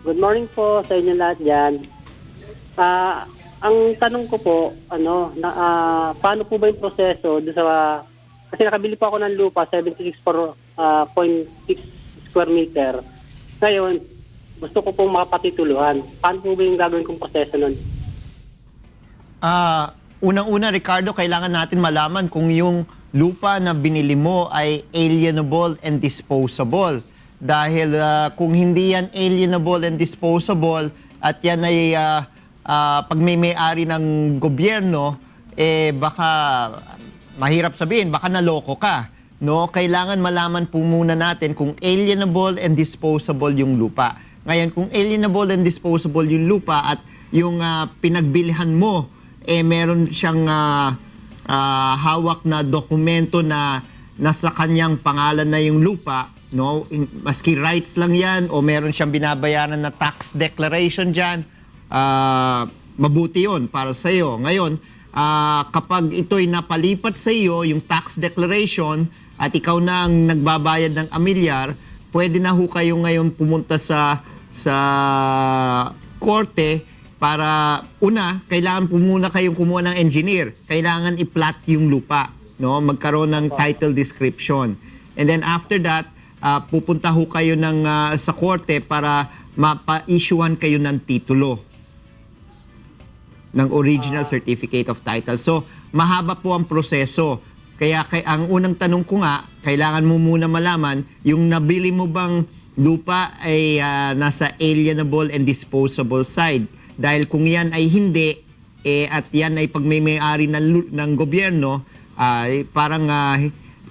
Good morning po sa inyo lahat dyan. Ang tanong ko po, paano po ba yung proseso doon sa... Kasi nakabili po ako ng lupa, 76.6 square meter. Ngayon, gusto ko pong makapatituluhan. Paano po ba yung gagawin kong proseso nun? Unang-una, Ricardo, kailangan natin malaman kung yung lupa na binili mo ay alienable and disposable. Dahil kung hindi yan alienable and disposable at yan ay pag may-ari ng gobyerno, baka mahirap sabihin, baka naloko ka. No? Kailangan malaman po muna natin kung alienable and disposable yung lupa. Ngayon, kung alienable and disposable yung lupa at yung pinagbilihan mo, meron siyang hawak na dokumento na nasa kanyang pangalan na yung lupa, no? Maski rights lang yan o meron siyang binabayaran na tax declaration dyan, mabuti yun para sa iyo. Ngayon, kapag ito'y napalipat sa iyo, yung tax declaration, at ikaw na ang nagbabayad ng amilyar, pwede na ho kayo ngayon pumunta sa korte para, una, kailangan po muna kayong kumuha ng engineer. Kailangan i-plat yung lupa, no? Magkaroon ng title description. And then after that, pupunta ho kayo sa korte para mapa-issuean kayo ng titulo ng original certificate of title. So, mahaba po ang proseso. Kaya ang unang tanong ko nga, kailangan mo muna malaman, yung nabili mo bang lupa ay nasa alienable and disposable side. Dahil kung yan ay hindi, at yan ay pag may-ari ng gobyerno, parang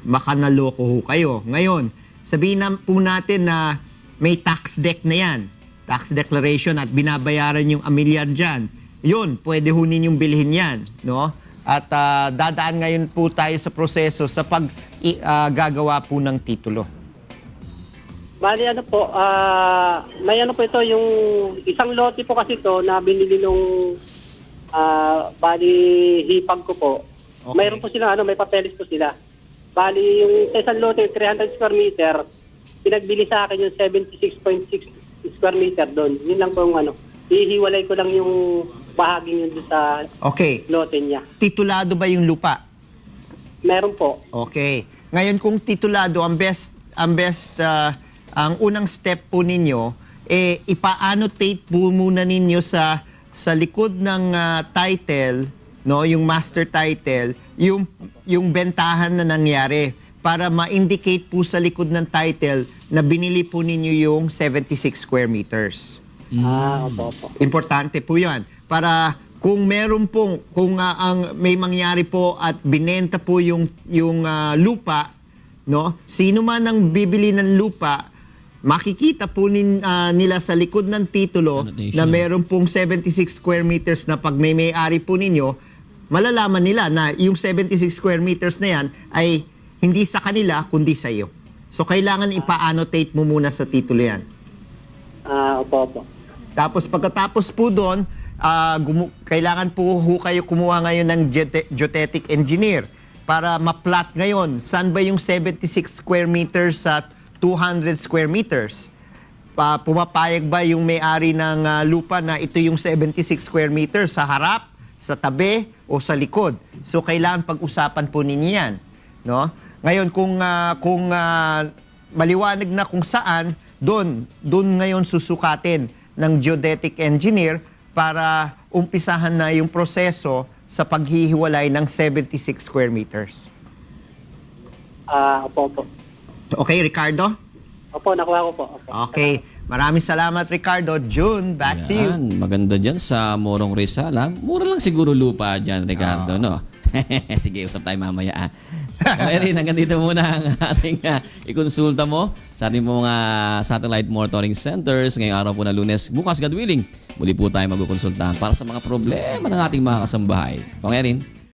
makanaloko ho kayo. Ngayon, sabihin na po natin na may tax deck na yan, tax declaration at binabayaran yung amilyar dyan. Yun, pwede ho ninyong bilhin yan, no? At dadaan ngayon po tayo sa proseso sa paggagawa po ng titulo. Bali, may ito, yung isang lote po kasi ito na binili nung bali hipag ko po. Okay. Mayroon po sila, may papeles po sila. Bali, yung sa isang lote, 300 square meter, pinagbili sa akin yung 76.6 square meter doon. Yun lang po yung hihiwalay ko lang yung bahaging yun sa lote niya. Titulado ba yung lupa? Meron po. Okay. Ngayon kung titulado, ang unang step po ninyo, ipa-annotate po muna ninyo sa likod ng title, no, yung master title, yung bentahan na nangyari para ma-indicate po sa likod ng title na binili po ninyo yung 76 square meters. Opo. Importante po 'yan. Para kung meron pong, may mangyari po at binenta po yung lupa, no? Sino man ang bibili ng lupa, makikita po nila sa likod ng titulo na meron pong 76 square meters na pag may-ari po ninyo, malalaman nila na yung 76 square meters na yan ay hindi sa kanila kundi sa iyo. So kailangan ipa-annotate mo muna sa titulo yan. Opo. Tapos pagkatapos po doon, kailangan po kayo kumuha ngayon ng geodetic engineer para ma-plot ngayon saan ba yung 76 square meters sa 200 square meters. Pumapayag ba yung may-ari ng lupa na ito yung 76 square meters sa harap, sa tabi, o sa likod? So kailangan pag-usapan po ninyo yan, no? Ngayon kung maliwanag na kung saan, doon ngayon susukatin ng geodetic engineer para umpisahan na yung proseso sa paghihiwalay ng 76 square meters. Opo. Okay, Ricardo? Opo, nakuha ko po. Opo. Okay. Maraming salamat, Ricardo. June, back to you. Maganda dyan sa Morong Rizal. Mura lang siguro lupa dyan, Ricardo, no? Sige, usap tayo mamaya. Okay, hanggang dito muna ang ating ikonsulta mo sa ating mga satellite monitoring centers ngayong araw po na Lunes. Bukas, God willing, muli po tayo magkukonsultahan para sa mga problema ng ating mga kasambahay. Okay, Erin?